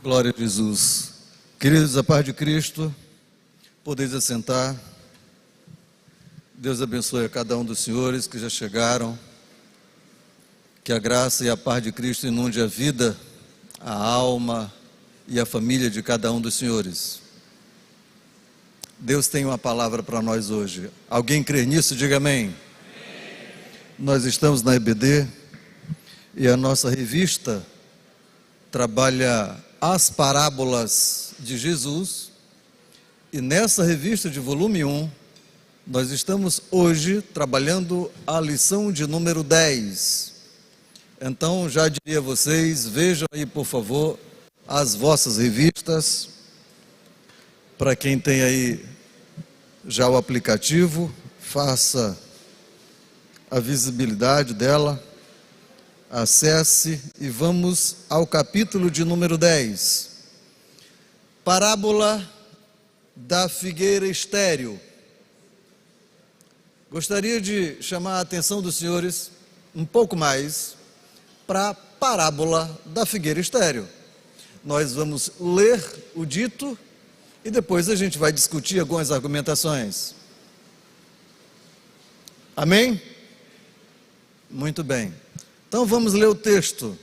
Glória a Jesus. Queridos, a paz de Cristo, podeis assentar. Deus abençoe a cada um dos senhores que já chegaram. Que a graça e a paz de Cristo inunde a vida, a alma e a família de cada um dos senhores. Deus tem uma palavra para nós hoje. Alguém crê nisso? Diga amém. Amém. Nós estamos na EBD e a nossa revista trabalha as parábolas de Jesus, e nessa revista de volume 1, nós estamos hoje trabalhando a lição de número 10. Então, já diria a vocês, vejam aí, por favor, as vossas revistas. Para quem tem aí já o aplicativo, faça a visibilidade dela. Acesse e vamos ao capítulo de número 10. Parábola da figueira estéril. Gostaria de chamar a atenção dos senhores um pouco mais para a parábola da figueira estéril. Nós vamos ler o dito e depois a gente vai discutir algumas argumentações. Amém? Muito bem. Então vamos ler o texto.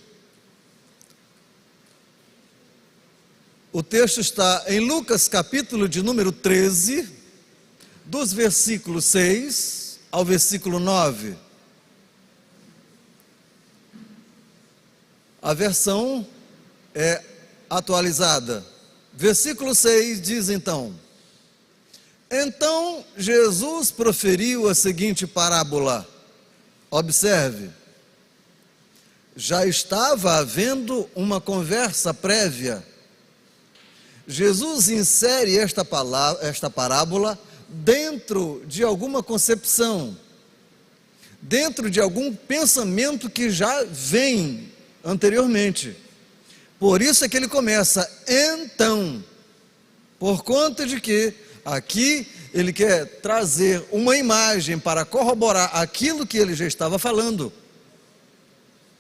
O texto está em Lucas, capítulo de número 13, dos versículos 6 ao versículo 9. A versão é atualizada. Versículo 6 diz então: Então Jesus proferiu a seguinte parábola. Observe. Já estava havendo uma conversa prévia. Jesus insere esta parábola dentro de alguma concepção, dentro de algum pensamento que já vem anteriormente. Por isso é que ele começa, então, por conta de que aqui ele quer trazer uma imagem para corroborar aquilo que ele já estava falando.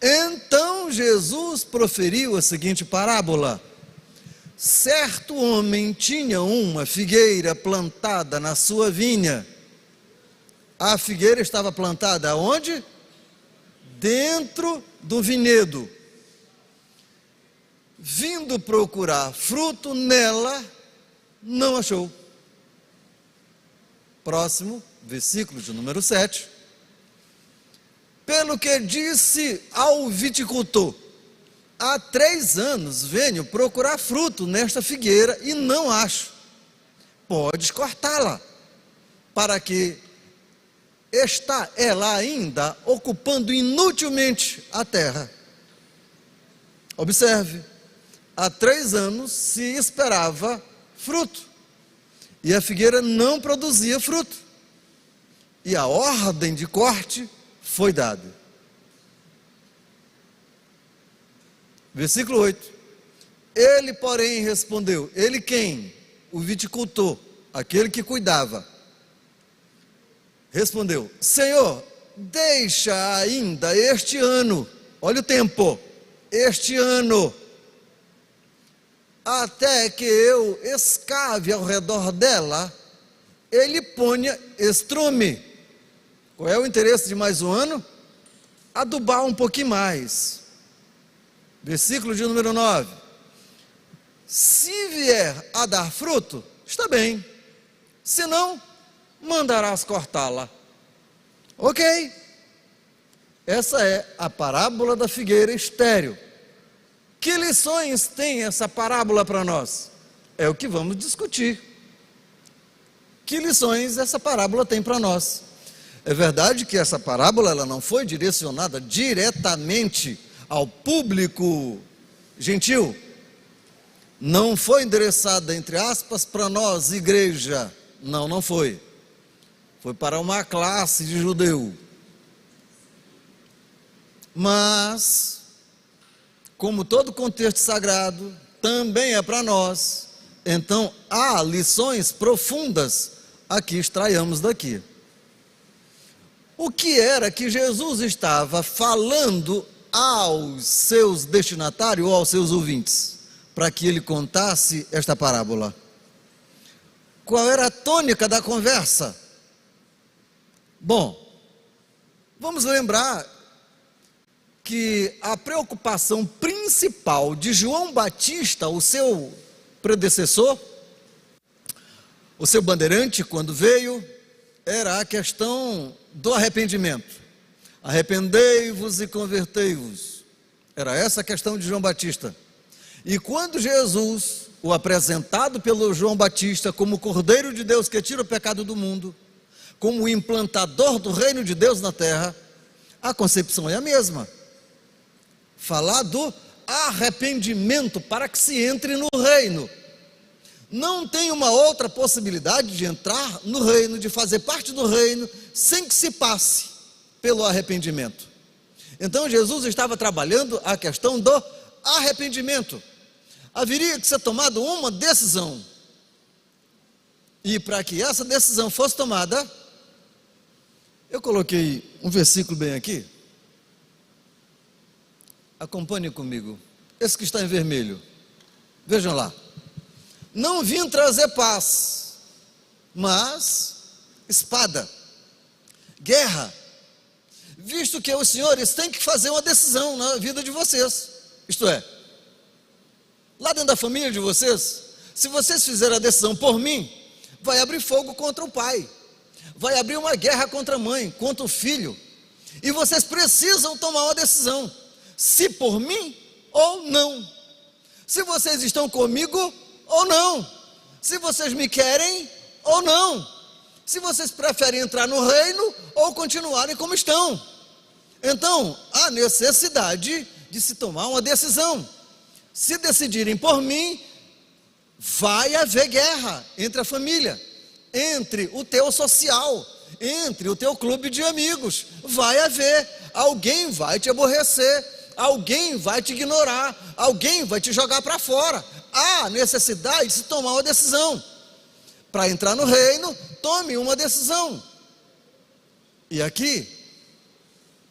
Então Jesus proferiu a seguinte parábola. Certo homem tinha uma figueira plantada na sua vinha. A figueira estava plantada aonde? Dentro do vinhedo. Vindo procurar fruto nela, não achou. Próximo, versículo de número 7. Pelo que disse ao viticultor: há 3 anos venho procurar fruto nesta figueira e não acho. Podes cortá-la, para que está ela ainda ocupando inutilmente a terra. Observe, há 3 anos se esperava fruto, e a figueira não produzia fruto, e a ordem de corte foi dada. Versículo 8. Ele, porém, respondeu. Ele quem? O viticultor, aquele que cuidava. Respondeu: Senhor, deixa ainda este ano, olha o tempo, este ano, até que eu escave ao redor dela, ele ponha estrume. Qual é o interesse de mais um ano? Adubar um pouquinho mais. Versículo de número 9. Se vier a dar fruto, está bem. Se não, mandarás cortá-la. Ok. Essa é a parábola da figueira estéril. Que lições tem essa parábola para nós? É o que vamos discutir. Que lições essa parábola tem para nós? É verdade que essa parábola ela não foi direcionada diretamente ao público gentil. Não foi endereçada, entre aspas, para nós, igreja. Não, não foi. Foi para uma classe de judeu. Mas, como todo contexto sagrado, também é para nós. Então, há lições profundas a que extraiamos daqui. O que era que Jesus estava falando aos seus destinatários ou aos seus ouvintes? para que ele contasse esta parábola? Qual era a tônica da conversa? Bom, vamos lembrar que a preocupação principal de João Batista, o seu predecessor, o seu bandeirante, quando veio, era a questão do arrependimento. Arrependei-vos e convertei-vos. Era essa a questão de João Batista. E quando Jesus, o apresentado pelo João Batista como o Cordeiro de Deus que tira o pecado do mundo, como o implantador do reino de Deus na terra, a concepção é a mesma. Falar do arrependimento para que se entre no reino. Não tem uma outra possibilidade de entrar no reino, de fazer parte do reino, sem que se passe pelo arrependimento. Então Jesus estava trabalhando a questão do arrependimento. Haveria que ser tomada uma decisão. E para que essa decisão fosse tomada, eu coloquei um versículo bem aqui. Acompanhe comigo. Esse que está em vermelho. Vejam lá. Não vim trazer paz, mas espada, guerra. Visto que os senhores têm que fazer uma decisão na vida de vocês. Isto é, lá dentro da família de vocês, se vocês fizerem a decisão por mim, vai abrir fogo contra o pai, vai abrir uma guerra contra a mãe, contra o filho, e vocês precisam tomar uma decisão, se por mim ou não, se vocês estão comigo ou não, se vocês me querem ou não, se vocês preferem entrar no reino ou continuarem como estão. Então, há necessidade de se tomar uma decisão. Se decidirem por mim, vai haver guerra entre a família, entre o teu social, entre o teu clube de amigos. Vai haver, alguém vai te aborrecer, alguém vai te ignorar, alguém vai te jogar para fora. Há necessidade de se tomar uma decisão. Para entrar no reino, tome uma decisão. E aqui,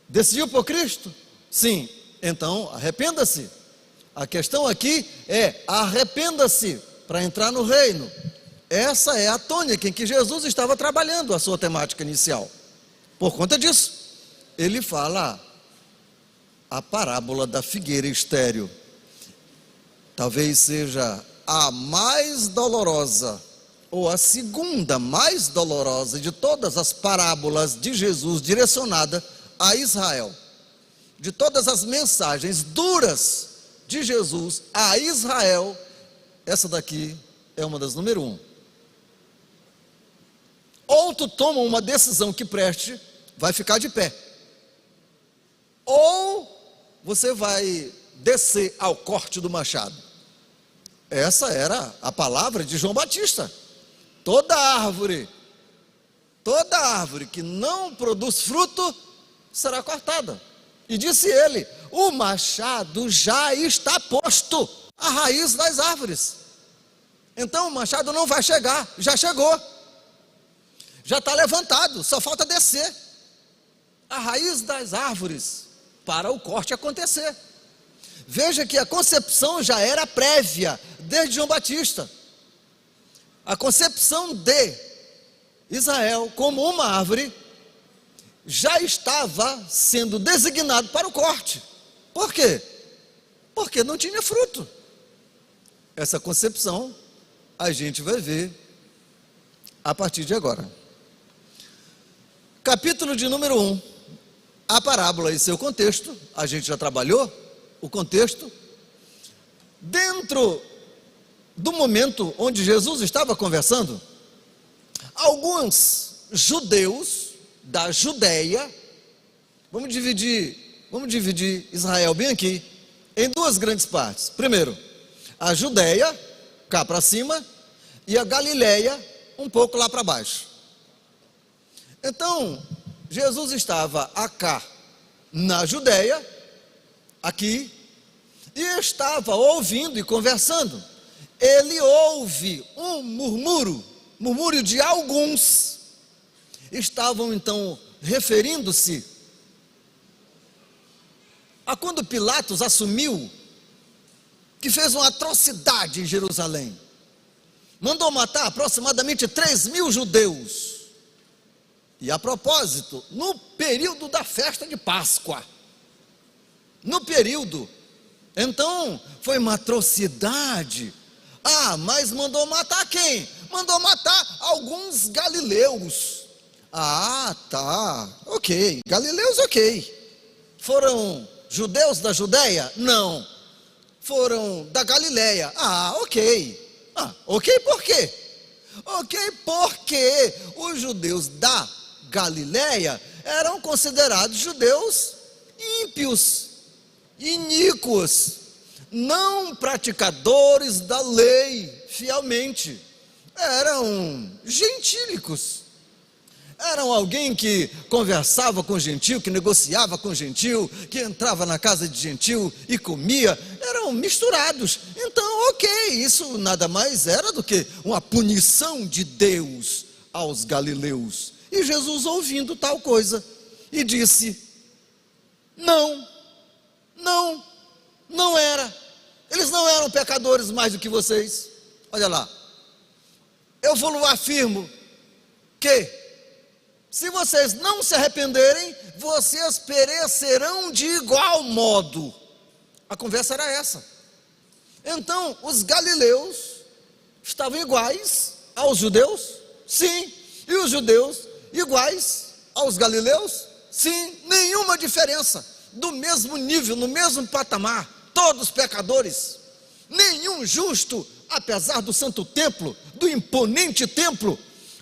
decidiu por Cristo? Sim, então arrependa-se. A questão aqui é arrependa-se para entrar no reino. Essa é a tônica em que Jesus estava trabalhando a sua temática inicial. Por conta disso, ele fala a parábola da figueira estéril. Talvez seja a mais dolorosa, ou a segunda mais dolorosa de todas as parábolas de Jesus direcionada a Israel. De todas as mensagens duras de Jesus a Israel, essa daqui é uma das número 1. Ou tu toma uma decisão que preste, vai ficar de pé, ou você vai descer ao corte do machado. Essa era a palavra de João Batista. Toda árvore que não produz fruto será cortada. E disse ele: o machado já está posto à raiz das árvores. Então o machado não vai chegar, já chegou, já está levantado, só falta descer a raiz das árvores para o corte acontecer. Veja que a concepção já era prévia, desde João Batista. A concepção de Israel como uma árvore já estava sendo designado para o corte. Por quê? Porque não tinha fruto. Essa concepção a gente vai ver a partir de agora. Capítulo de número 1. A parábola e seu contexto, a gente já trabalhou o contexto. Dentro do momento onde Jesus estava conversando, alguns judeus da Judeia, vamos dividir Israel bem aqui, em duas grandes partes. Primeiro, a Judeia, cá para cima, e a Galileia, um pouco lá para baixo. Então, Jesus estava cá na Judeia, aqui, e estava ouvindo e conversando. Ele ouve um murmúrio de alguns. Estavam então referindo-se a quando Pilatos assumiu que fez uma atrocidade em Jerusalém. Mandou matar aproximadamente 3.000 judeus. E a propósito, no período da festa de Páscoa. No período. Então, foi uma atrocidade. Mas mandou matar quem? Mandou matar alguns galileus. Tá, ok, galileus, ok. Foram judeus da Judéia? Não. Foram da Galileia? Ok. Ok por quê? Ok porque os judeus da Galileia eram considerados judeus ímpios, iníquos, não praticadores da lei fielmente. Eram gentílicos. Eram alguém que conversava com gentil, que negociava com gentil, que entrava na casa de gentil e comia. Eram misturados. Então, ok, isso nada mais era do que uma punição de Deus aos galileus. E Jesus, ouvindo tal coisa, e disse: não era. Eles não eram pecadores mais do que vocês. Olha lá. Eu vos afirmo que, se vocês não se arrependerem, vocês perecerão de igual modo. A conversa era essa. Então, os galileus estavam iguais aos judeus? Sim. E os judeus iguais aos galileus? Sim. Nenhuma diferença. Do mesmo nível, no mesmo patamar. Todos pecadores. Nenhum justo, apesar do santo templo, do imponente templo,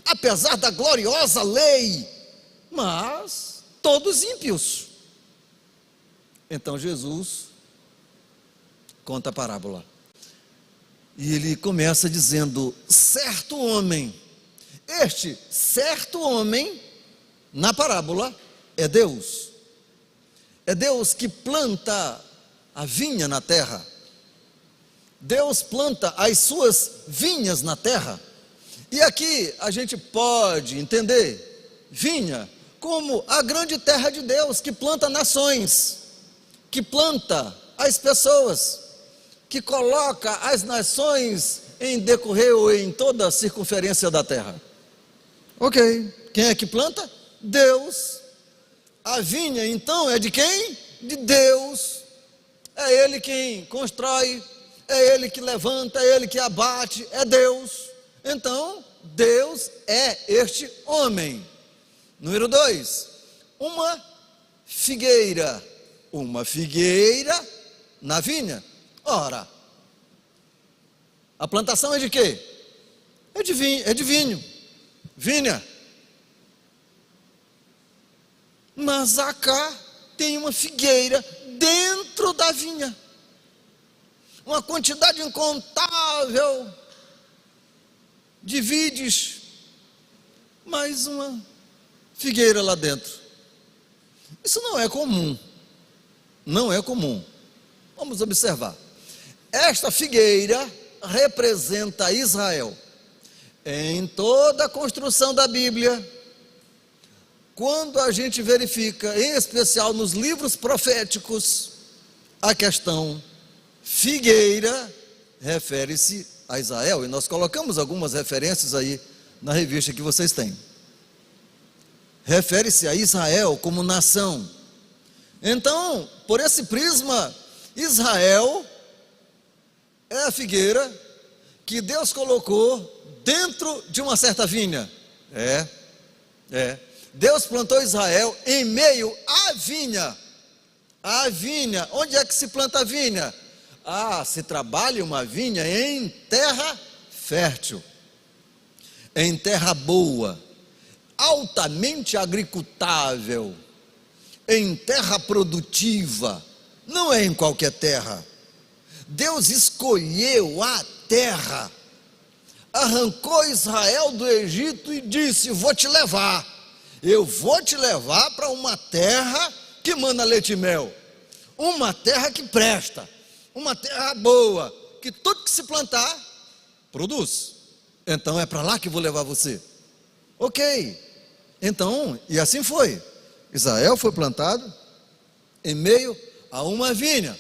apesar da gloriosa lei, mas todos ímpios. Então Jesus conta a parábola. E ele começa dizendo: certo homem. Este certo homem, na parábola, é Deus. É Deus que planta a vinha na terra. Deus planta as suas vinhas na terra. E aqui a gente pode entender vinha como a grande terra de Deus, que planta nações, que planta as pessoas, que coloca as nações em decorrer ou em toda a circunferência da terra. Ok, quem é que planta? Deus. A vinha então é de quem? De Deus. É Ele quem constrói, é Ele que levanta, é Ele que abate, é Deus. Então, Deus é este homem. Número 2, uma figueira na vinha. Ora, a plantação é de quê? É de vinho, vinha. Mas cá tem uma figueira dentro da vinha. Uma quantidade incontável de vides, mais uma figueira lá dentro. Isso não é comum. Não é comum. Vamos observar. Esta figueira representa Israel. Em toda a construção da Bíblia, quando a gente verifica, em especial nos livros proféticos, a questão figueira refere-se a Israel. E nós colocamos algumas referências aí na revista que vocês têm. Refere-se a Israel como nação. Então, por esse prisma, Israel é a figueira que Deus colocou dentro de uma certa vinha. Deus plantou Israel em meio à vinha. A vinha, onde é que se planta a vinha? Se trabalha uma vinha em terra fértil, em terra boa, altamente agricultável, em terra produtiva. Não é em qualquer terra. Deus escolheu a terra, arrancou Israel do Egito e disse: eu vou te levar para uma terra que mana leite e mel, uma terra que presta, uma terra boa, que tudo que se plantar, produz. Então é para lá que vou levar você. Ok, então, e assim foi. Israel foi plantado em meio a uma vinha.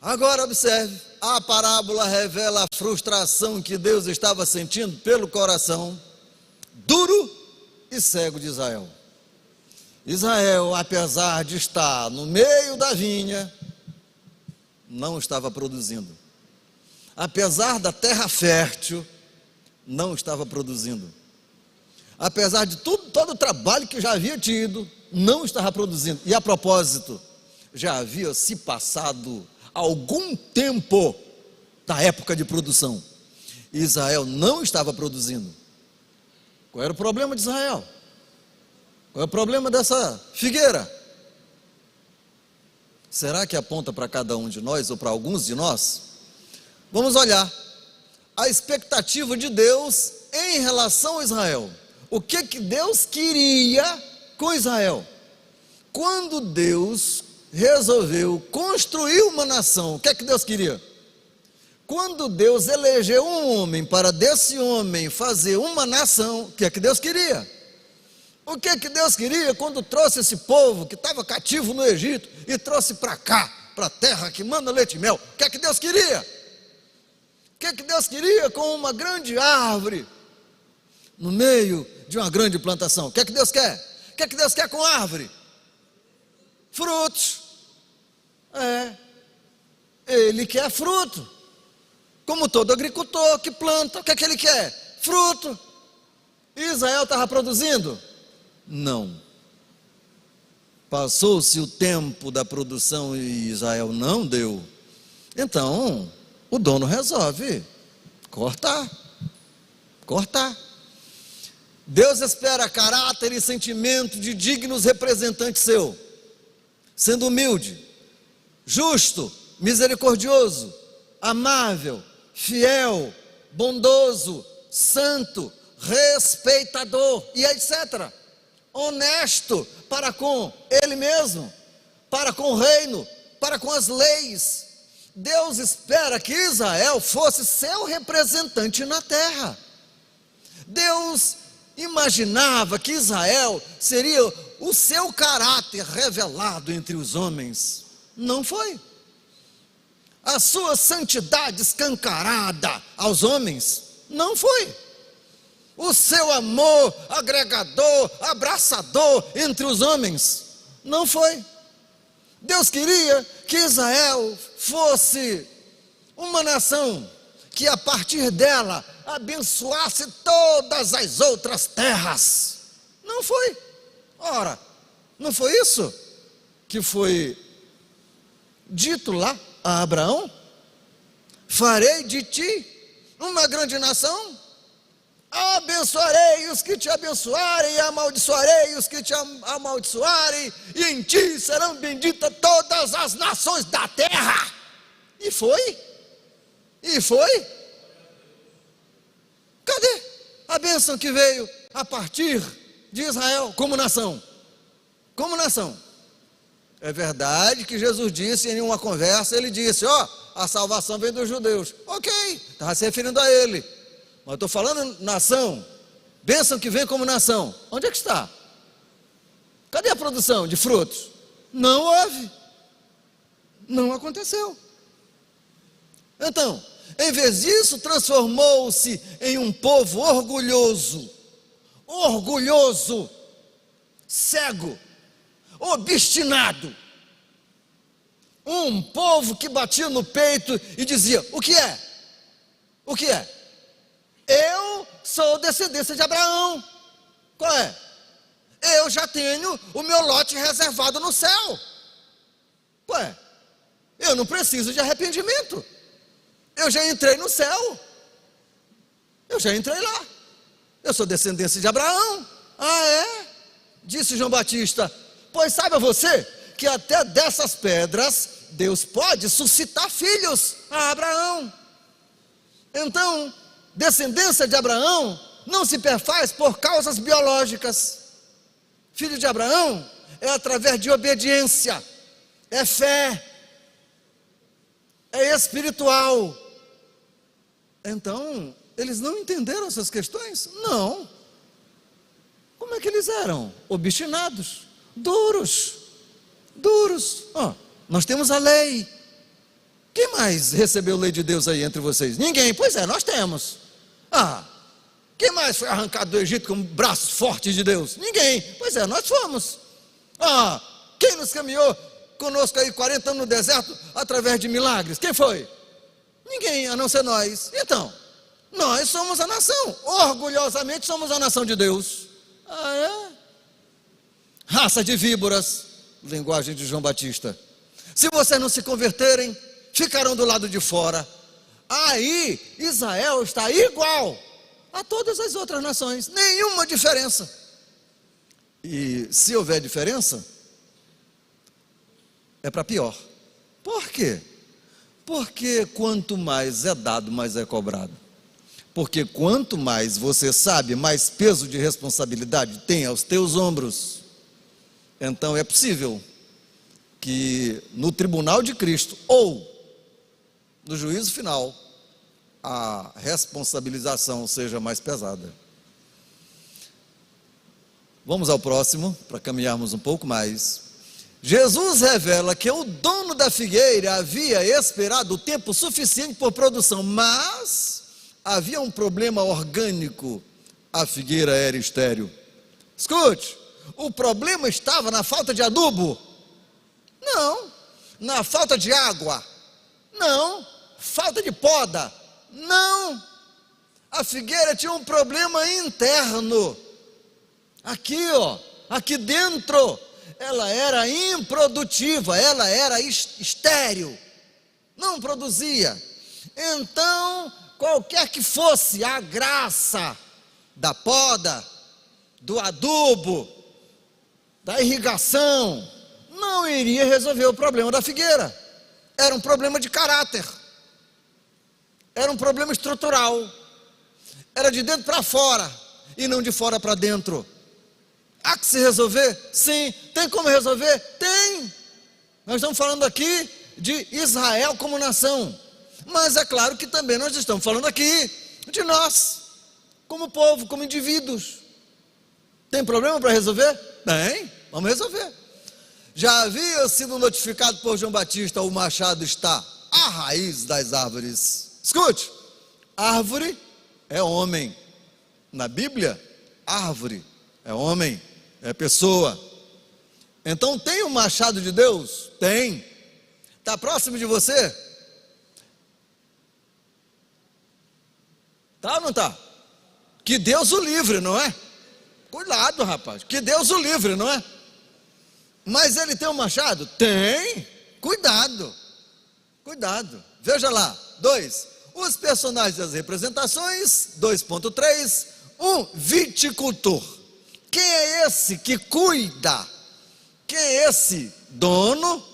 Agora observe, a parábola revela a frustração que Deus estava sentindo pelo coração duro e cego de Israel. Israel, apesar de estar no meio da vinha, não estava produzindo. Apesar da terra fértil, não estava produzindo. Apesar de todo o trabalho que já havia tido, não estava produzindo. E a propósito, já havia se passado algum tempo da época de produção. Israel não estava produzindo. Qual era o problema de Israel? Qual é o problema dessa figueira? Será que aponta para cada um de nós ou para alguns de nós? Vamos olhar a expectativa de Deus em relação a Israel. O que Deus queria com Israel? Quando Deus resolveu construir uma nação, o que Deus queria? Quando Deus elegeu um homem para desse homem fazer uma nação, o que Deus queria? O que Deus queria quando trouxe esse povo que estava cativo no Egito e trouxe para cá, para a terra que manda leite e mel? O que Deus queria? O que Deus queria com uma grande árvore no meio de uma grande plantação? O que Deus quer? O que Deus quer com árvore? Frutos. Ele quer fruto. Como todo agricultor que planta, o que ele quer? Fruto. Israel estava produzindo? Não. Passou-se o tempo da produção e Israel não deu. Então, o dono resolve cortar. Deus espera caráter e sentimento de dignos representantes seu, sendo humilde, justo, misericordioso, amável, fiel, bondoso, santo, respeitador e etc. Honesto para com ele mesmo, para com o reino, para com as leis. Deus espera que Israel fosse seu representante na terra. Deus imaginava que Israel seria o seu caráter revelado entre os homens. Não foi. A sua santidade escancarada aos homens. Não foi. O seu amor agregador, abraçador entre os homens. Não foi. Deus queria que Israel fosse uma nação que a partir dela abençoasse todas as outras terras. Não foi. Ora, não foi isso que foi dito lá a Abraão? Farei de ti uma grande nação, abençoarei os que te abençoarem, e amaldiçoarei os que te amaldiçoarem, e em ti serão benditas todas as nações da terra. E foi. Cadê a bênção que veio a partir de Israel como nação? Como nação. É verdade que Jesus disse em uma conversa, ele disse, a salvação vem dos judeus. Ok, estava se referindo a ele. Mas estou falando nação, bênção que vem como nação. Onde é que está? Cadê a produção de frutos? Não houve. Não aconteceu. Então, em vez disso, transformou-se em um povo orgulhoso, cego, obstinado. Um povo que batia no peito e dizia, o que é? O que é? Eu sou descendência de Abraão. Qual é? Eu já tenho o meu lote reservado no céu. Qual é? Eu não preciso de arrependimento. Eu já entrei no céu. Eu já entrei lá. Eu sou descendência de Abraão. Ah, é? Disse João Batista. Pois saiba você que até dessas pedras Deus pode suscitar filhos a Abraão. Então, descendência de Abraão não se perfaz por causas biológicas. Filho de Abraão é através de obediência, é fé, é espiritual. Então, eles não entenderam essas questões? Não. Como é que eles eram? Obstinados, duros. Nós temos a lei. Quem mais recebeu lei de Deus aí entre vocês? Ninguém. Pois é, nós temos. Quem mais foi arrancado do Egito com braços fortes de Deus? Ninguém. Pois é, nós fomos. Quem nos caminhou conosco aí 40 anos no deserto através de milagres? Quem foi? Ninguém, a não ser nós. Então, nós somos a nação. Orgulhosamente somos a nação de Deus. Raça de víboras, linguagem de João Batista. Se vocês não se converterem, ficarão do lado de fora. Aí Israel está igual a todas as outras nações, nenhuma diferença. E se houver diferença, é para pior. Por quê? Porque quanto mais é dado, mais é cobrado. Porque quanto mais você sabe, mais peso de responsabilidade tem aos teus ombros. Então é possível que no tribunal de Cristo ou no juízo final a responsabilização seja mais pesada. Vamos ao próximo, para caminharmos um pouco mais. Jesus revela que o dono da figueira havia esperado o tempo suficiente por produção, mas havia um problema orgânico: a figueira era estéril. Escute, o problema estava na falta de adubo? Não. Na falta de água? Não. Falta de poda? Não. A figueira tinha um problema interno. Aqui dentro, ela era improdutiva, ela era estéril, não produzia. Então, qualquer que fosse a graça da poda, do adubo, da irrigação, não iria resolver o problema da figueira. Era um problema de caráter, era um problema estrutural, era de dentro para fora e não de fora para dentro. Há que se resolver? Sim. Tem como resolver? Tem. Nós estamos falando aqui de Israel como nação, mas é claro que também nós estamos falando aqui de nós, como povo, como indivíduos. Tem problema para resolver? Tem, vamos resolver. Já havia sido notificado por João Batista: o machado está à raiz das árvores. Escute, árvore é homem. Na Bíblia, árvore é homem, é pessoa. Então tem o machado de Deus? Tem. Está próximo de você? Tá ou não está? Que Deus o livre, não é? Cuidado, rapaz, que Deus o livre, não é? Mas ele tem um machado? Tem. Cuidado. Veja lá. 2. Os personagens das representações. 2.3. Um viticultor. Quem é esse que cuida? Quem é esse dono?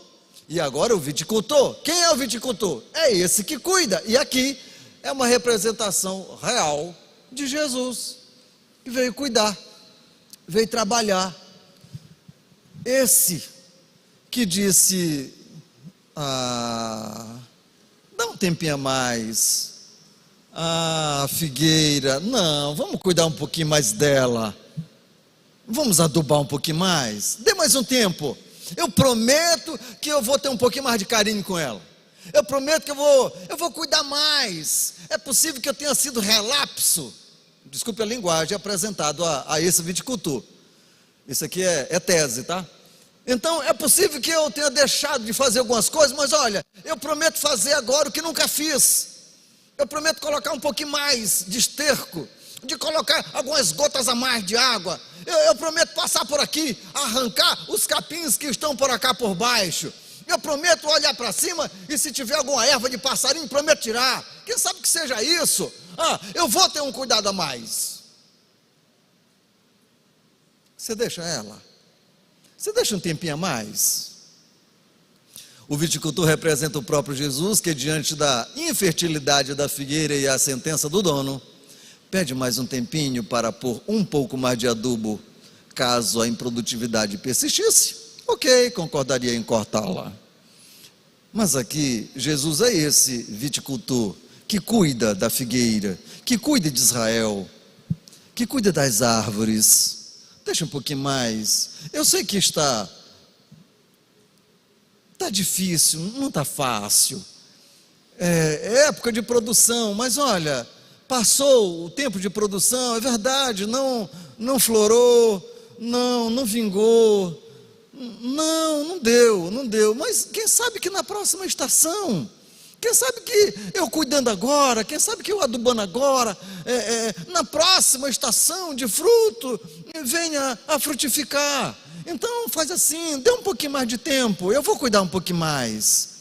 E agora o viticultor. Quem é o viticultor? É esse que cuida. E aqui é uma representação real de Jesus, que veio cuidar, veio trabalhar. Esse que disse: dá um tempinho a mais. Figueira, não, vamos cuidar um pouquinho mais dela. Vamos adubar um pouquinho mais. Dê mais um tempo. Eu prometo que eu vou ter um pouquinho mais de carinho com ela. Eu prometo que eu vou cuidar mais. É possível que eu tenha sido relapso. Desculpe a linguagem, apresentado a esse viticultor. Isso aqui é tese, tá? Então é possível que eu tenha deixado de fazer algumas coisas, mas olha, eu prometo fazer agora o que nunca fiz. Eu prometo colocar um pouquinho mais de esterco, de colocar algumas gotas a mais de água. Eu prometo passar por aqui, arrancar os capins que estão por cá por baixo. Eu prometo olhar para cima e se tiver alguma erva de passarinho, prometo tirar. Quem sabe que seja isso? Eu vou ter um cuidado a mais. Você deixa ela? Você deixa um tempinho a mais? O viticultor representa o próprio Jesus, que diante da infertilidade da figueira e a sentença do dono, pede mais um tempinho para pôr um pouco mais de adubo, caso a improdutividade persistisse. Ok, concordaria em cortá-la. Mas aqui, Jesus é esse viticultor que cuida da figueira, que cuida de Israel, que cuida das árvores. Deixa um pouquinho mais. Eu sei que está difícil, não está fácil. é época de produção, mas olha, passou o tempo de produção, é verdade, não florou, não vingou, não deu, mas quem sabe que na próxima estação, quem sabe que eu cuidando agora, quem sabe que eu adubando agora, na próxima estação de fruto, venha a frutificar. Então faz assim, dê um pouquinho mais de tempo, eu vou cuidar um pouquinho mais.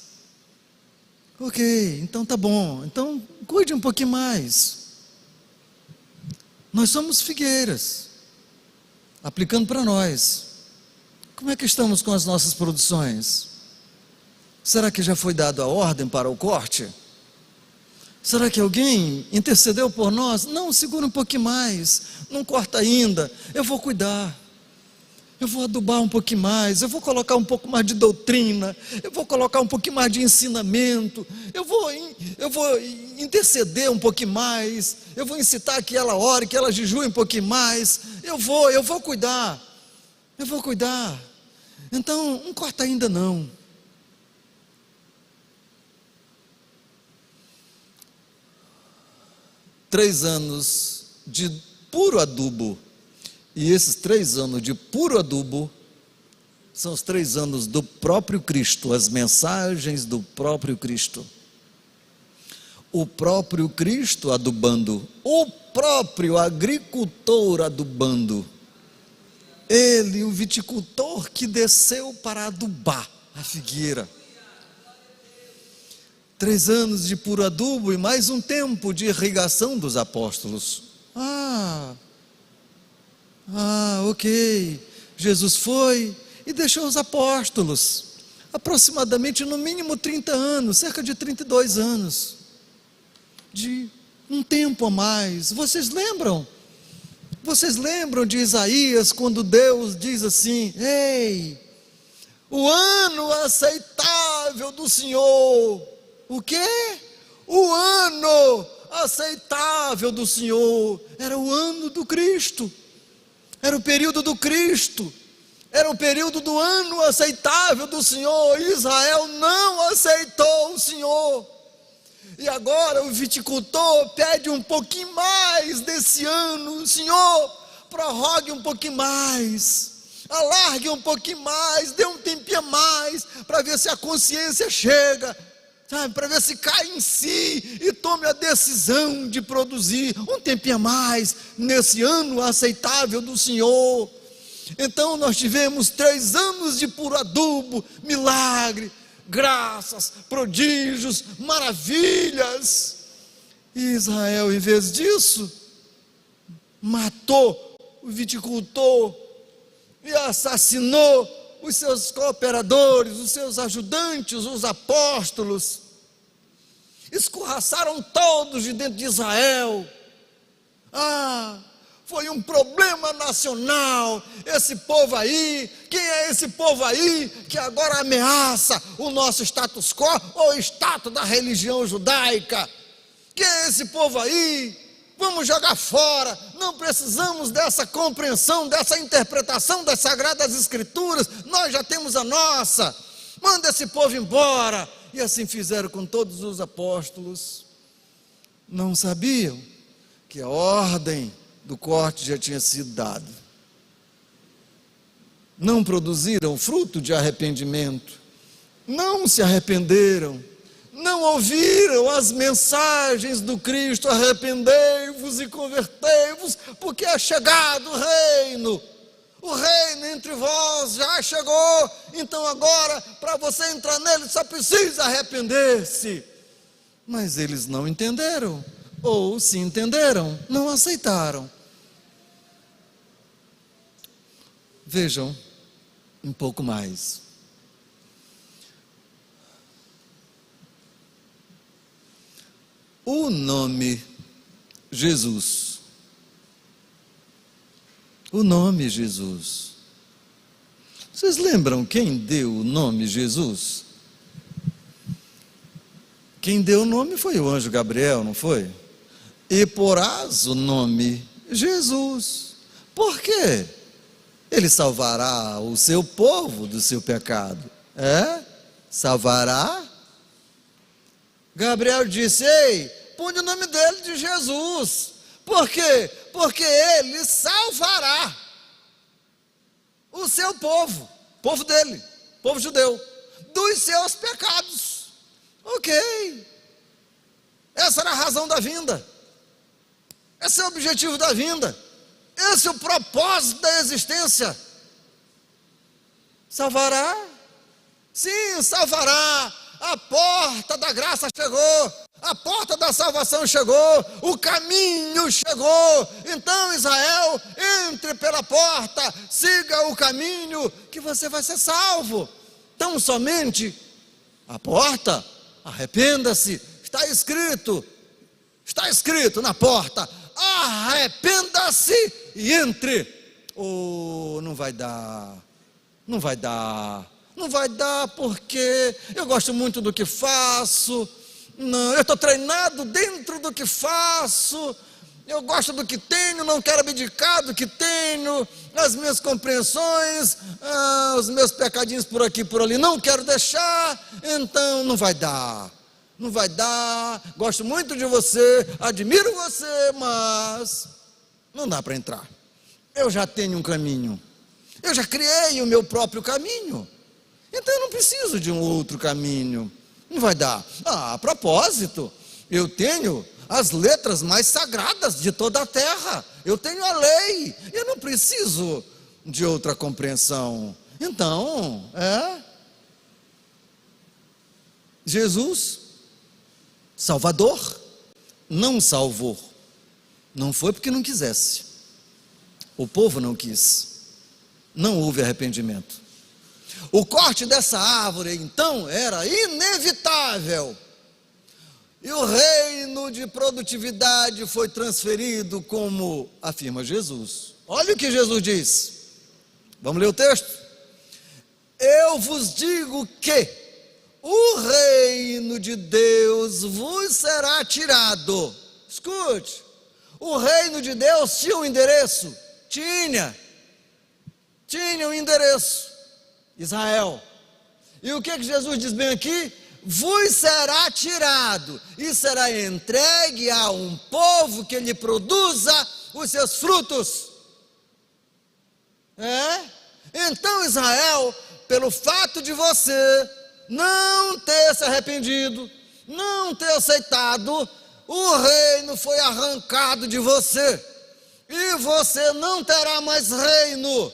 Ok, então tá bom, então cuide um pouquinho mais. Nós somos figueiras, aplicando para nós. Como é que estamos com as nossas produções? Será que já foi dado a ordem para o corte? Será que alguém intercedeu por nós? Não, segura um pouquinho mais, não corta ainda, eu vou cuidar. Eu vou adubar um pouquinho mais, eu vou colocar um pouco mais de doutrina, eu vou colocar um pouquinho mais de ensinamento, eu vou interceder um pouquinho mais, eu vou incitar que ela ore, que ela jejue um pouquinho mais, eu vou cuidar. Então, não corta ainda não. Três anos de puro adubo. E esses 3 anos de puro adubo são os 3 anos do próprio Cristo, as mensagens do próprio Cristo. O próprio Cristo adubando, o próprio agricultor adubando. Ele, o viticultor que desceu para adubar a figueira. 3 anos de puro adubo e mais um tempo de irrigação dos apóstolos. Ok, Jesus foi e deixou os apóstolos, aproximadamente no mínimo 30 anos, cerca de 32 anos, de um tempo a mais. Vocês lembram de Isaías, quando Deus diz assim: ei, o ano aceitável do Senhor, o quê? O ano aceitável do Senhor, era o ano do Cristo, era o período do Cristo, era o período do ano aceitável do Senhor. Israel não aceitou o Senhor, e agora o viticultor pede um pouquinho mais desse ano. Senhor, prorrogue um pouquinho mais, alargue um pouquinho mais, dê um tempinho a mais, para ver se a consciência chega, sabe, para ver se cai em si e tome a decisão de produzir um tempinho a mais nesse ano aceitável do Senhor. Então nós tivemos 3 anos de puro adubo, milagre, graças, prodígios, maravilhas. E Israel, em vez disso, matou o viticultor e assassinou os seus cooperadores, os seus ajudantes, os apóstolos. Escorraçaram todos de dentro de Israel. Foi um problema nacional, esse povo aí. Quem é esse povo aí que agora ameaça o nosso status quo, ou o status da religião judaica? Quem é esse povo aí? Vamos jogar fora, não precisamos dessa compreensão, dessa interpretação das Sagradas Escrituras, nós já temos a nossa, manda esse povo embora. E assim fizeram com todos os apóstolos. Não sabiam que a ordem do corte já tinha sido dada. Não produziram fruto de arrependimento, não se arrependeram, não ouviram as mensagens do Cristo: arrependei-vos e convertei-vos, porque é chegado o reino entre vós já chegou, então agora, para você entrar nele, só precisa arrepender-se. Mas eles não entenderam, ou se entenderam, não aceitaram. Vejam um pouco mais. O nome Jesus. O nome Jesus. Vocês lembram quem deu o nome Jesus? Quem deu o nome foi o anjo Gabriel, não foi? E porás o nome Jesus. Por quê? Ele salvará o seu povo do seu pecado. Salvará Gabriel disse: ei, põe o nome dele de Jesus. Por quê? Porque ele salvará o seu povo, povo dele, povo judeu, dos seus pecados. Ok, essa era a razão da vinda, esse é o objetivo da vinda, esse é o propósito da existência. Salvará, sim, salvará. A porta da graça chegou, a porta da salvação chegou, o caminho chegou. Então, Israel, entre pela porta, siga o caminho, que você vai ser salvo. Tão somente a porta, arrependa-se, está escrito na porta: arrependa-se e entre. Oh, não vai dar, porque eu gosto muito do que faço, não, eu estou treinado dentro do que faço, eu gosto do que tenho, não quero abdicar do que tenho, as minhas compreensões, os meus pecadinhos por aqui e por ali, não quero deixar, então não vai dar, gosto muito de você, admiro você, mas não dá para entrar, eu já tenho um caminho, eu já criei o meu próprio caminho, então eu não preciso de um outro caminho, não vai dar. A propósito, eu tenho as letras mais sagradas de toda a terra, eu tenho a lei, eu não preciso de outra compreensão. Então, Jesus, Salvador, não salvou, não foi porque não quisesse, o povo não quis, não houve arrependimento. O corte dessa árvore, então, era inevitável. E o reino de produtividade foi transferido, como afirma Jesus. Olha o que Jesus diz. Vamos ler o texto? Eu vos digo que o reino de Deus vos será tirado. Escute, o reino de Deus tinha um endereço? Tinha um endereço. Israel. E o que Jesus diz bem aqui? Vos será tirado e será entregue a um povo que lhe produza os seus frutos. Então, Israel, pelo fato de você não ter se arrependido, não ter aceitado, o reino foi arrancado de você, e você não terá mais reino.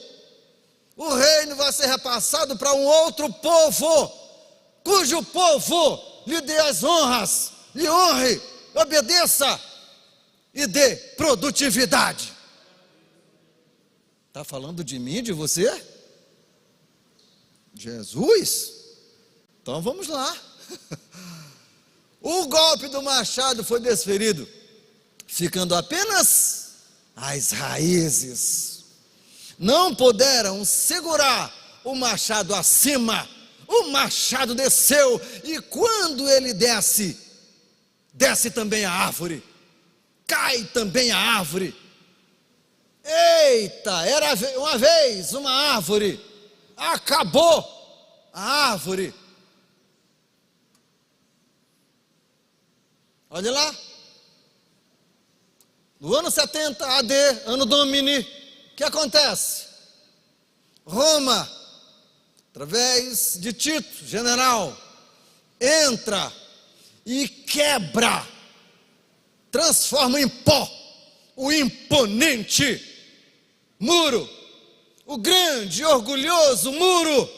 O reino vai ser repassado para um outro povo, cujo povo lhe dê as honras, lhe honre, obedeça e dê produtividade. Está falando de mim, de você? Jesus? Então vamos lá. O golpe do machado foi desferido, ficando apenas as raízes. Não puderam segurar o machado acima, o machado desceu, e quando ele desce também a árvore, cai também a árvore. Eita, era uma vez uma árvore, acabou a árvore. Olha lá, no ano 70 AD, ano Domini, o que acontece? Roma, através de Tito, general, entra e quebra, transforma em pó o imponente muro, o grande, orgulhoso muro,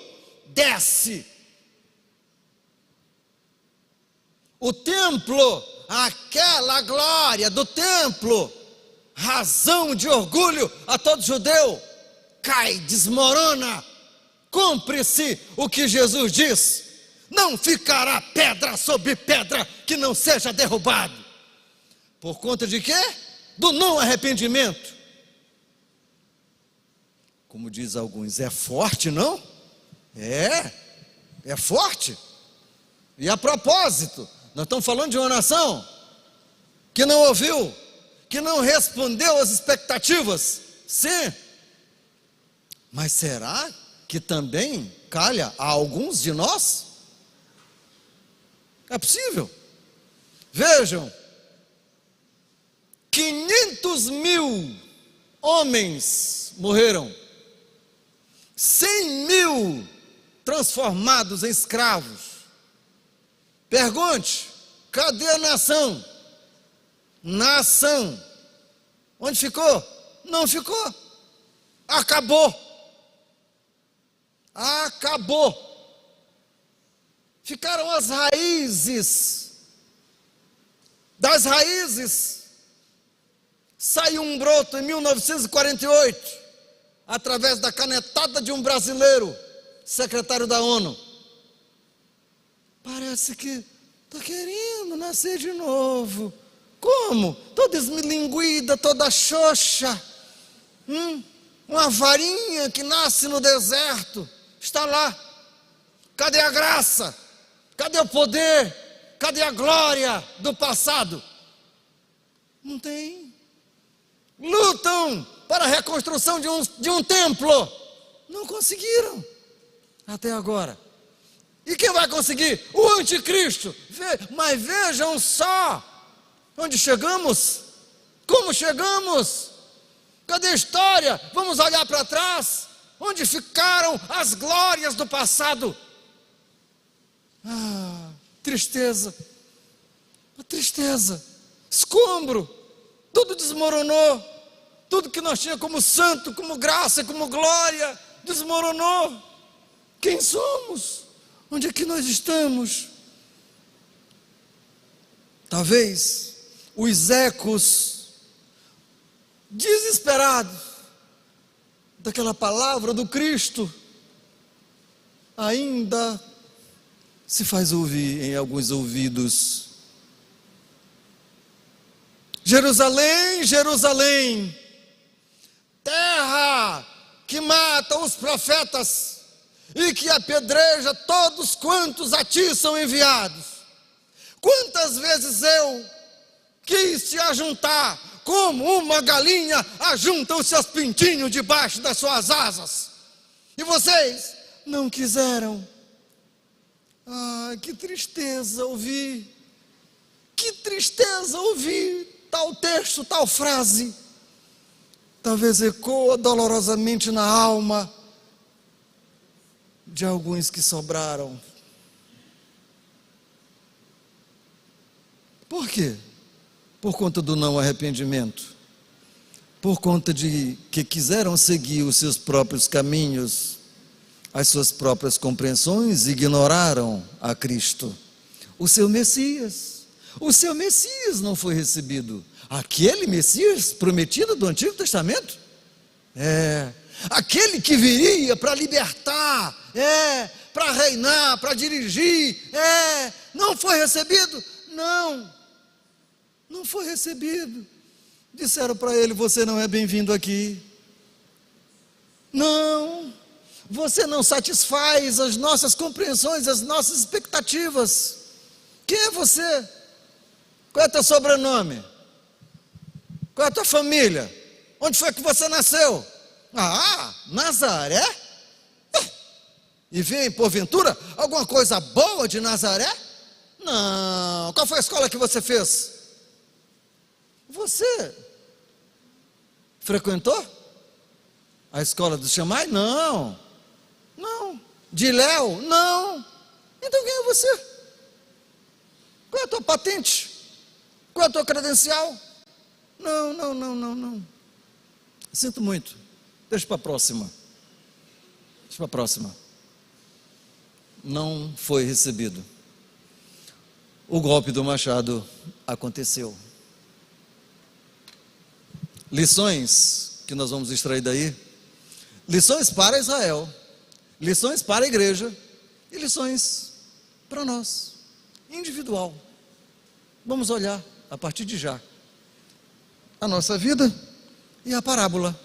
desce. O templo, aquela glória do templo, razão de orgulho a todo judeu, cai, desmorona. Cumpre-se o que Jesus diz: não ficará pedra sobre pedra que não seja derrubado. Por conta de quê? Do não arrependimento. Como diz alguns, é forte, não? É forte. E a propósito, nós estamos falando de uma nação que não ouviu, que não respondeu às expectativas. Sim, mas será que também calha a alguns de nós? É possível. Vejam, 500.000 homens morreram, 100.000 transformados em escravos. Pergunte, cadê a nação? Nação, onde ficou? Não ficou, acabou, ficaram as raízes, das raízes saiu um broto em 1948, através da canetada de um brasileiro, secretário da ONU. Parece que está querendo nascer de novo. Como? Toda esmilinguida, toda xoxa. Uma varinha que nasce no deserto, está lá. Cadê a graça? Cadê o poder? Cadê a glória do passado? Não tem. Lutam para a reconstrução de um templo. Não conseguiram até agora. E quem vai conseguir? O anticristo. Mas vejam só onde chegamos. Como chegamos? Cadê a história? Vamos olhar para trás. Onde ficaram as glórias do passado? Tristeza. A tristeza. Escombro. Tudo desmoronou. Tudo que nós tínhamos como santo, como graça, como glória, desmoronou. Quem somos? Onde é que nós estamos? Talvez os ecos desesperados daquela palavra do Cristo ainda se faz ouvir em alguns ouvidos. Jerusalém, Jerusalém, terra que mata os profetas e que apedreja todos quantos a ti são enviados. Quantas vezes eu quis te ajuntar, como uma galinha ajunta os seus pintinhos debaixo das suas asas, e vocês não quiseram. Que tristeza ouvir, que tristeza ouvir tal texto, tal frase. Talvez ecoa dolorosamente na alma de alguns que sobraram. Por quê? Por conta do não arrependimento, por conta de que quiseram seguir os seus próprios caminhos, as suas próprias compreensões, ignoraram a Cristo, o seu Messias. O seu Messias não foi recebido. Aquele Messias prometido do Antigo Testamento, aquele que viria para libertar, para reinar, para dirigir, não foi recebido? Não foi recebido. Disseram para ele: você não é bem-vindo aqui. Não, você não satisfaz as nossas compreensões, as nossas expectativas. Quem é você? Qual é o teu sobrenome? Qual é a tua família? Onde foi que você nasceu? Nazaré? E vem, porventura, alguma coisa boa de Nazaré? Não. Qual foi a escola que você fez? Você frequentou a escola do Shammai? Não. De Léo? Não. Então quem é você? Qual é a tua patente? Qual é a tua credencial? Não. Sinto muito. Deixa para a próxima. Não foi recebido. O golpe do machado aconteceu. Lições que nós vamos extrair daí. Lições para Israel, lições para a igreja e lições para nós, individual. Vamos olhar a partir de já a nossa vida e a parábola.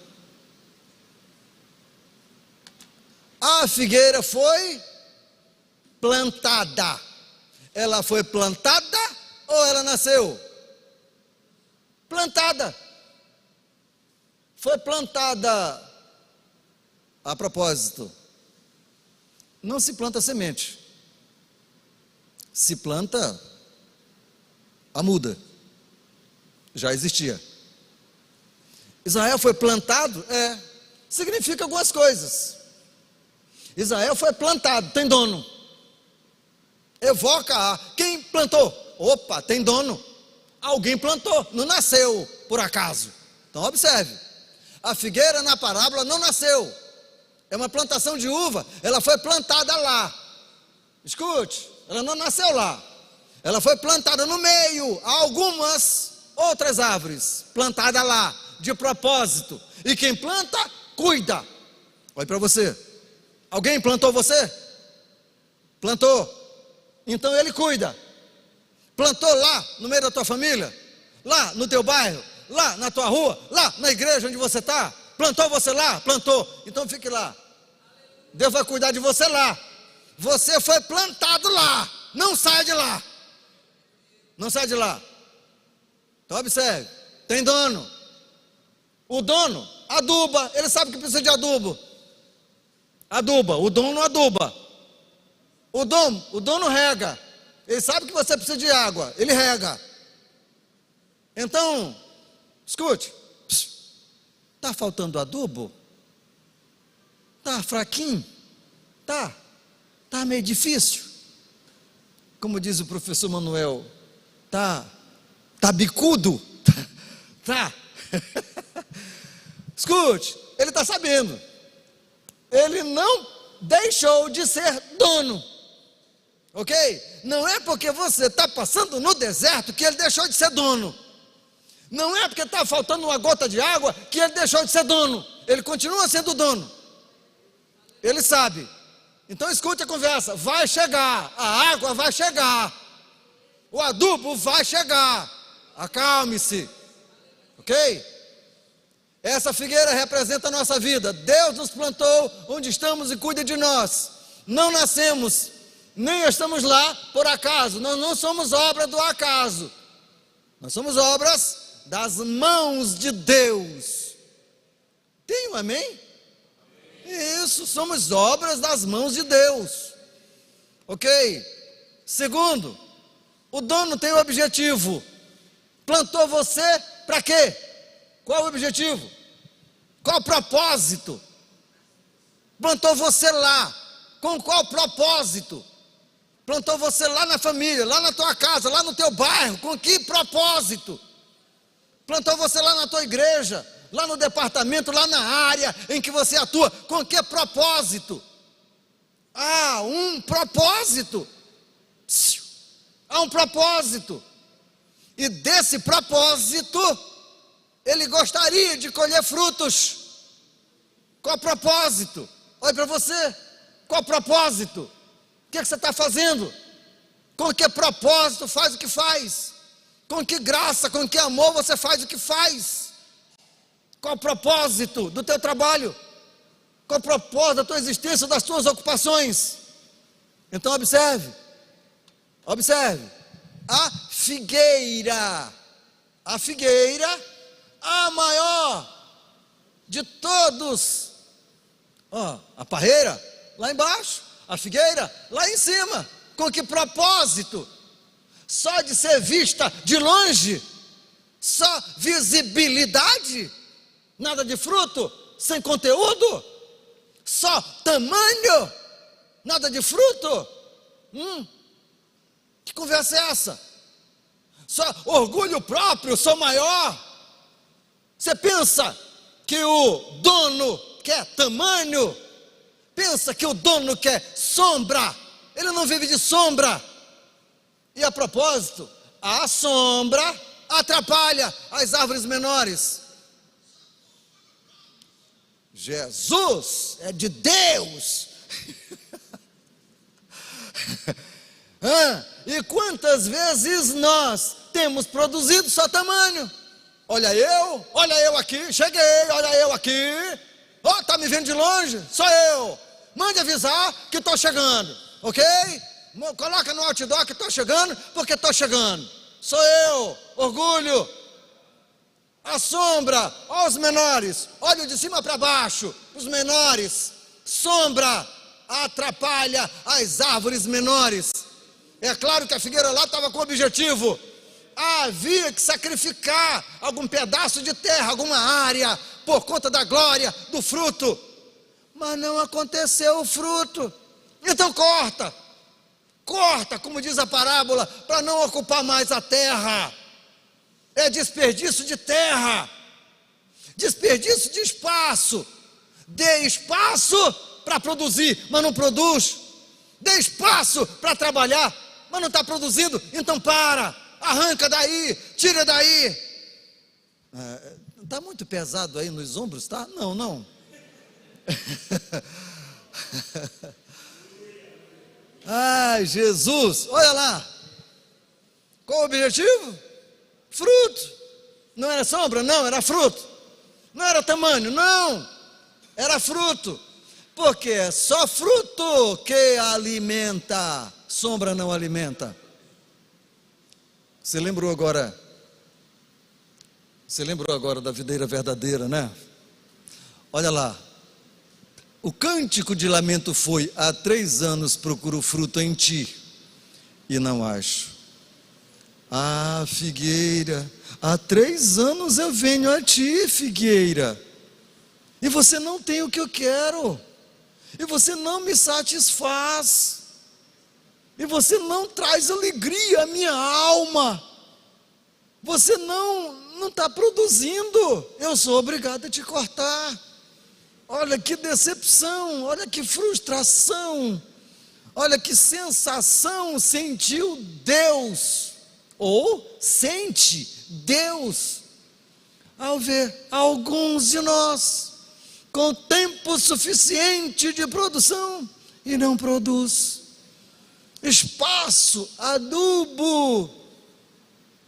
A figueira foi plantada. Ela foi plantada ou ela nasceu? Plantada. Foi plantada. A propósito, não se planta semente, se planta A muda já existia. Israel foi plantado? Significa algumas coisas. Israel foi plantado, tem dono. Evoca quem plantou? Opa, tem dono. Alguém plantou, não nasceu por acaso. Então observe, a figueira na parábola não nasceu. É uma plantação de uva, ela foi plantada lá. Escute, ela não nasceu lá. Ela foi plantada no meio a algumas outras árvores, plantada lá, de propósito. E quem planta, cuida. Olha para você. Alguém plantou você? Plantou. Então ele cuida. Plantou lá no meio da tua família, lá no teu bairro, lá na tua rua, lá na igreja onde você está. Plantou você lá? Plantou. Então fique lá. Deus vai cuidar de você lá. Você foi plantado lá. Não sai de lá. Não sai de lá. Então observe, tem dono. O dono aduba, ele sabe que precisa de adubo. Aduba, o dono aduba. O dono rega. Ele sabe que você precisa de água, ele rega. Então, escute, está faltando adubo? Está fraquinho? Está meio difícil. Como diz o professor Manuel, tá bicudo? Tá. Escute, ele está sabendo. Ele não deixou de ser dono. Ok? Não é porque você está passando no deserto que ele deixou de ser dono. Não é porque está faltando uma gota de água que ele deixou de ser dono. Ele continua sendo dono. Ele sabe. Então escute a conversa. Vai chegar, a água vai chegar, o adubo vai chegar. Acalme-se. Ok? Essa figueira representa a nossa vida. Deus nos plantou onde estamos e cuida de nós. Não nascemos, nem estamos lá por acaso. Nós não somos obra do acaso. Nós somos obras das mãos de Deus. Tem um amém? Isso, somos obras das mãos de Deus. Ok? Segundo, o dono tem um objetivo. Plantou você para quê? Qual o objetivo? Qual o propósito? Plantou você lá. Com qual propósito? Plantou você lá na família, lá na tua casa, lá no teu bairro. Com que propósito? Plantou você lá na tua igreja, lá no departamento, lá na área em que você atua. Com que propósito? Há um propósito. Há um propósito. E desse propósito, ele gostaria de colher frutos. Qual propósito? Olha para você. Qual propósito? O que você está fazendo? Com que propósito faz o que faz? Com que graça, com que amor você faz o que faz? Qual o propósito do teu trabalho? Qual o propósito da tua existência, das tuas ocupações? Então observe. Observe. A figueira, a maior de todos. A parreira lá embaixo, a figueira lá em cima. Com que propósito? Só de ser vista de longe? Só visibilidade? Nada de fruto? Sem conteúdo? Só tamanho? Nada de fruto? Que conversa é essa? Só orgulho próprio, sou maior? Você pensa que o dono quer tamanho? Pensa que o dono quer sombra? Ele não vive de sombra. E a propósito, a sombra atrapalha as árvores menores. Jesus é de Deus. E quantas vezes nós temos produzido só tamanho? Olha eu aqui, cheguei, olha eu aqui. Está me vendo de longe? Sou eu. Mande avisar que estou chegando, ok? Coloca no outdoor que estou chegando, porque estou chegando. Sou eu, orgulho. A sombra, olha os menores, olha de cima para baixo, os menores. Sombra atrapalha as árvores menores. É claro que a figueira lá estava com o objetivo. havia que sacrificar algum pedaço de terra, alguma área, por conta da glória do fruto. Mas não aconteceu o fruto. Então corta, como diz a parábola, para não ocupar mais a terra. É desperdício de terra, desperdício de espaço. Dê espaço para produzir, mas não produz. Dê espaço para trabalhar, mas não está produzindo. Então para, arranca daí, tira daí. Está muito pesado aí nos ombros, tá? Não. Ai, Jesus, olha lá. Qual o objetivo? Fruto. Não era sombra? Não, era fruto. Não era tamanho? Não, era fruto. Porque é só fruto que alimenta, sombra não alimenta. Você lembrou agora da videira verdadeira, né? Olha lá. O cântico de lamento foi: há 3 anos procuro fruto em ti e não acho. Ah, figueira, há 3 anos eu venho a ti, figueira, e você não tem o que eu quero, e você não me satisfaz, e você não traz alegria à minha alma, você não está produzindo, eu sou obrigado a te cortar. Olha que decepção, olha que frustração, olha que sensação sentiu Deus, ou sente Deus, ao ver alguns de nós com tempo suficiente de produção e não produz, espaço, adubo,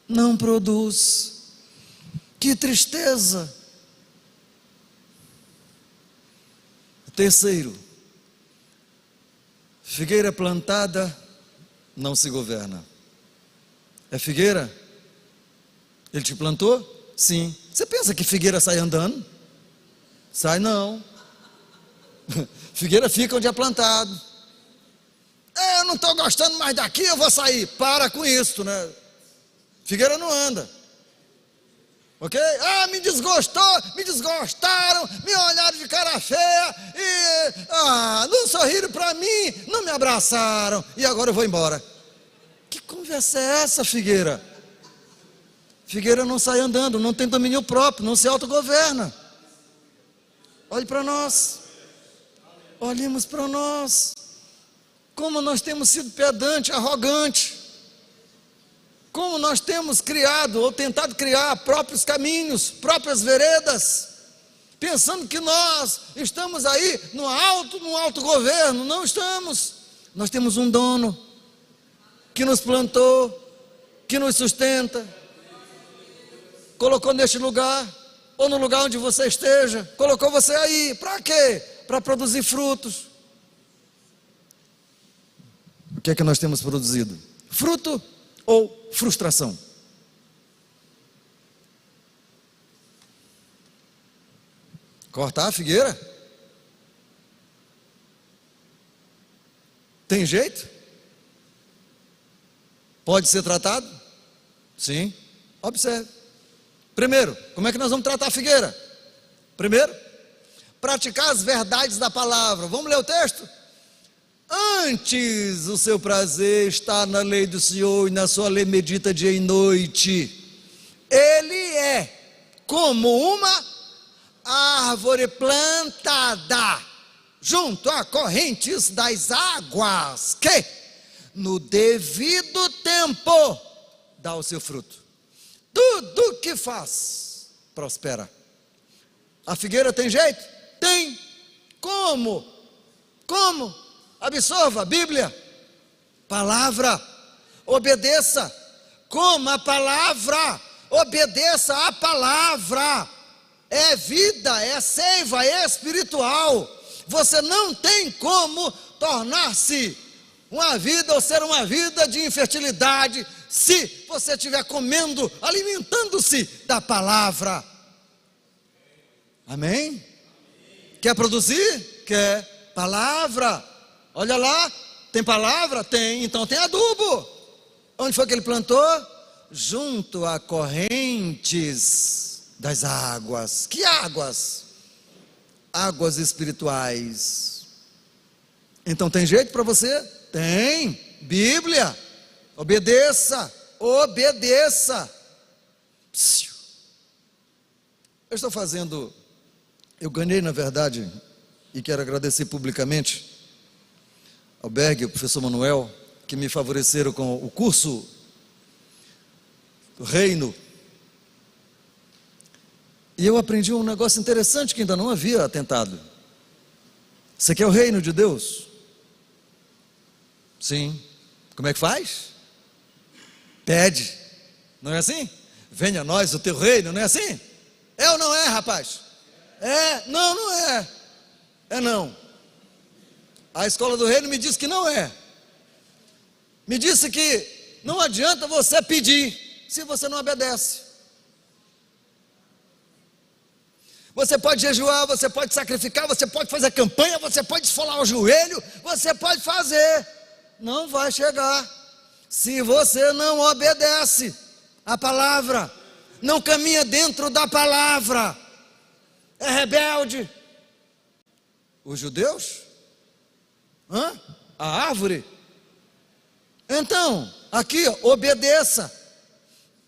não produz. Que tristeza. Terceiro, figueira plantada não se governa. É figueira? Ele te plantou? Sim. Você pensa que figueira sai andando? Sai não. Figueira fica onde é plantado. Eu não estou gostando mais daqui, eu vou sair. Para com isso, né? Figueira não anda. Ok? Ah, me desgostaram, me olharam de cara feia e não sorriram para mim, não me abraçaram e agora eu vou embora. Que conversa é essa, figueira? Figueira não sai andando, não tem domínio próprio, não se autogoverna. Olhe para nós, olhemos para nós, como nós temos sido pedante, arrogante. Como nós temos criado ou tentado criar próprios caminhos, próprias veredas, pensando que nós estamos aí no autogoverno. Não estamos. Nós temos um dono que nos plantou, que nos sustenta, colocou neste lugar, ou no lugar onde você esteja, colocou você aí. Para quê? Para produzir frutos. O que é que nós temos produzido? Fruto ou frustração? Cortar a figueira? Tem jeito? Pode ser tratado? Sim. Observe. Primeiro, como é que nós vamos tratar a figueira? Primeiro, praticar as verdades da palavra. Vamos ler o texto? Antes o seu prazer está na lei do Senhor, e na sua lei medita dia e noite. Ele é como uma árvore plantada junto a correntes das águas, que no devido tempo dá o seu fruto. Tudo que faz prospera. A figueira tem jeito? Tem. Como? Absorva a Bíblia, palavra, obedeça, coma a palavra, obedeça a palavra, é vida, é seiva, é espiritual. Você não tem como tornar-se uma vida ou ser uma vida de infertilidade se você estiver comendo, alimentando-se da palavra. Amém? Quer produzir? Quer palavra. Olha lá, tem palavra? Tem, então tem adubo. Onde foi que ele plantou? junto a correntes das águas. Que águas? Águas espirituais. Então tem jeito para você? Tem. Bíblia. Obedeça. Obedeça. Eu ganhei, na verdade, e quero agradecer publicamente ao Berg e ao professor Manuel, que me favoreceram com o curso do Reino. E eu aprendi um negócio interessante que ainda não havia atentado. Você quer o reino de Deus? Sim. Como é que faz? Pede. Não é assim? Venha a nós o teu reino, não é assim? É ou não é, rapaz? É? Não, não é. É não. A escola do reino me disse que não é. Me disse que não adianta você pedir se você não obedece. Você pode jejuar, você pode sacrificar, você pode fazer campanha, você pode esfolar o joelho, você pode fazer. Não vai chegar se você não obedece a palavra, não caminha dentro da palavra, é rebelde. Os judeus? A árvore? Então, aqui, obedeça,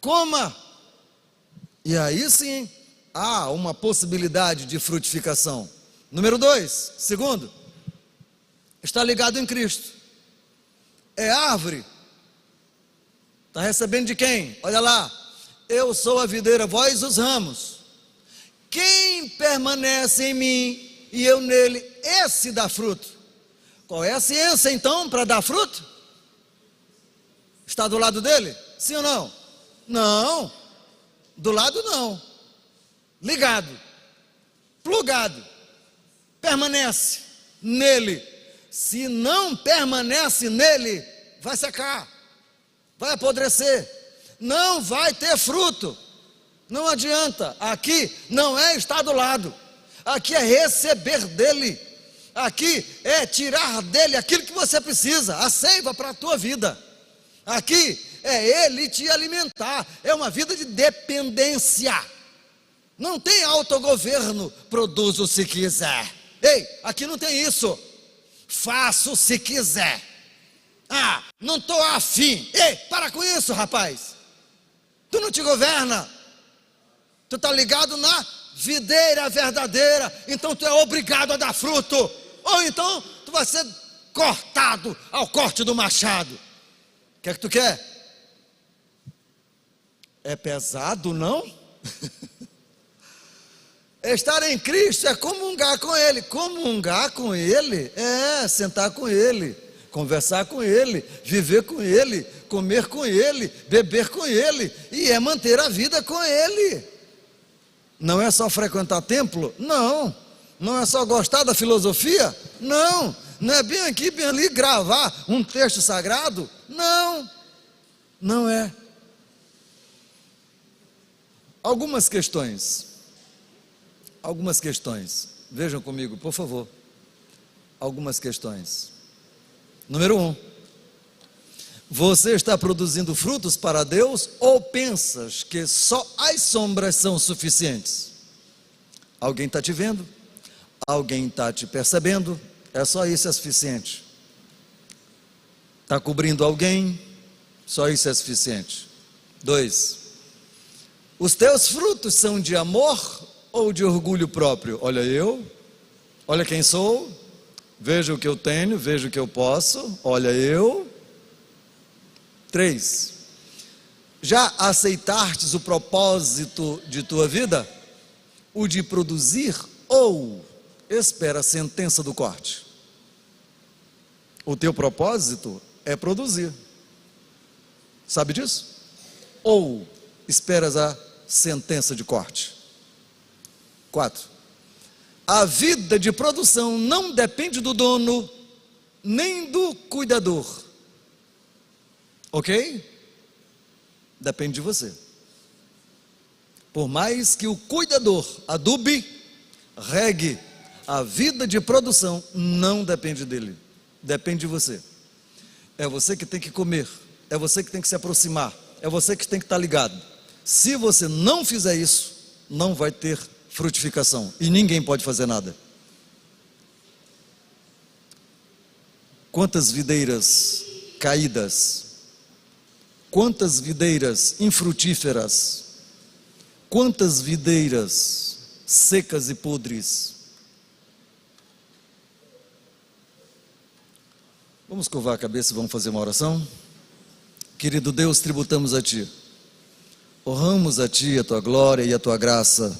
coma, e aí sim há uma possibilidade de frutificação. Número 2, segundo, está ligado em Cristo. É árvore. Está recebendo de quem? Olha lá. Eu sou a videira, vós os ramos. Quem permanece em mim e eu nele, esse dá fruto. Qual é a ciência então para dar fruto? Está do lado dele? Sim ou não? Não. Do lado não. Ligado, plugado, permanece nele. Se não permanece nele, vai secar, vai apodrecer, não vai ter fruto. Não adianta. Aqui não é estar do lado, aqui é receber dele, aqui é tirar dele aquilo que você precisa, a seiva para a tua vida. Aqui é ele te alimentar, é uma vida de dependência. Não tem autogoverno, produzo se quiser. Ei, aqui não tem isso. Faço se quiser. Não estou afim. Ei, para com isso, rapaz. Tu não te governa. Tu está ligado na videira verdadeira. Então tu é obrigado a dar fruto. Ou então tu vai ser cortado ao corte do machado. O que é que tu quer? É pesado, não? Estar em Cristo é comungar com Ele. Comungar com Ele é sentar com Ele, conversar com Ele, viver com Ele, comer com Ele, beber com Ele, e é manter a vida com Ele. Não é só frequentar templo? Não. Não é só gostar da filosofia? Não. Não é bem aqui, bem ali, gravar um texto sagrado? Não. Não é. Algumas questões. Vejam comigo, por favor. Algumas questões. Número 1. Você está produzindo frutos para Deus ou pensas que só as sombras são suficientes? Alguém está te vendo? Alguém está te percebendo? É só isso é suficiente. Está cobrindo alguém? Só isso é suficiente. 2. Os teus frutos são de amor ou de orgulho próprio? Olha eu, olha quem sou, veja o que eu tenho, veja o que eu posso, olha eu. 3. Já aceitastes o propósito de tua vida? O de produzir ou espera a sentença do corte? O teu propósito é produzir. Sabe disso? Ou esperas a sentença de corte? 4. A vida de produção não depende do dono, nem do cuidador. Ok? Depende de você. Por mais que o cuidador adube, regue, a vida de produção não depende dele. Depende de você. É você que tem que comer, é você que tem que se aproximar, é você que tem que estar ligado. Se você não fizer isso, não vai ter frutificação e ninguém pode fazer nada. Quantas videiras caídas, quantas videiras infrutíferas, quantas videiras secas e podres. Vamos curvar a cabeça e vamos fazer uma oração? Querido Deus, tributamos a Ti, honramos a Ti, a Tua glória e a Tua graça.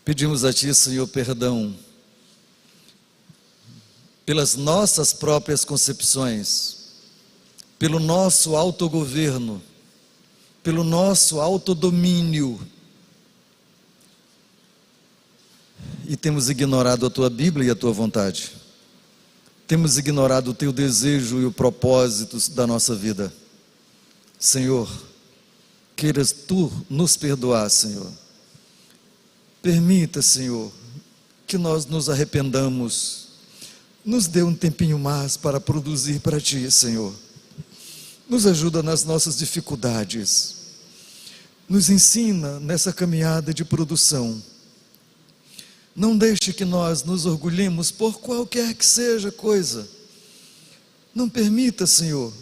Pedimos a Ti, Senhor, perdão pelas nossas próprias concepções, pelo nosso autogoverno, pelo nosso autodomínio, e temos ignorado a Tua Bíblia e a Tua vontade, temos ignorado o Teu desejo e o propósito da nossa vida. Senhor, queiras Tu nos perdoar, Senhor. Permita, Senhor, que nós nos arrependamos. Nos dê um tempinho mais para produzir para Ti, Senhor. Nos ajuda nas nossas dificuldades. Nos ensina nessa caminhada de produção. Não deixe que nós nos orgulhemos por qualquer que seja coisa. Não permita, Senhor,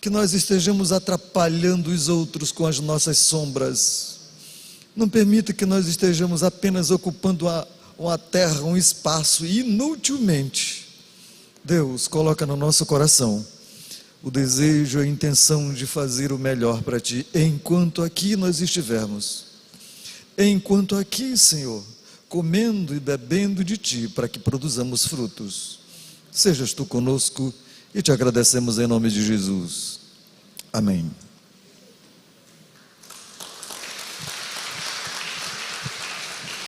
que nós estejamos atrapalhando os outros com as nossas sombras. Não permita que nós estejamos apenas ocupando uma terra, um espaço inutilmente. Deus, coloca no nosso coração o desejo e a intenção de fazer o melhor para Ti, enquanto aqui nós estivermos. Enquanto aqui, Senhor, comendo e bebendo de Ti, para que produzamos frutos. Sejas Tu conosco e Te agradecemos em nome de Jesus. Amém.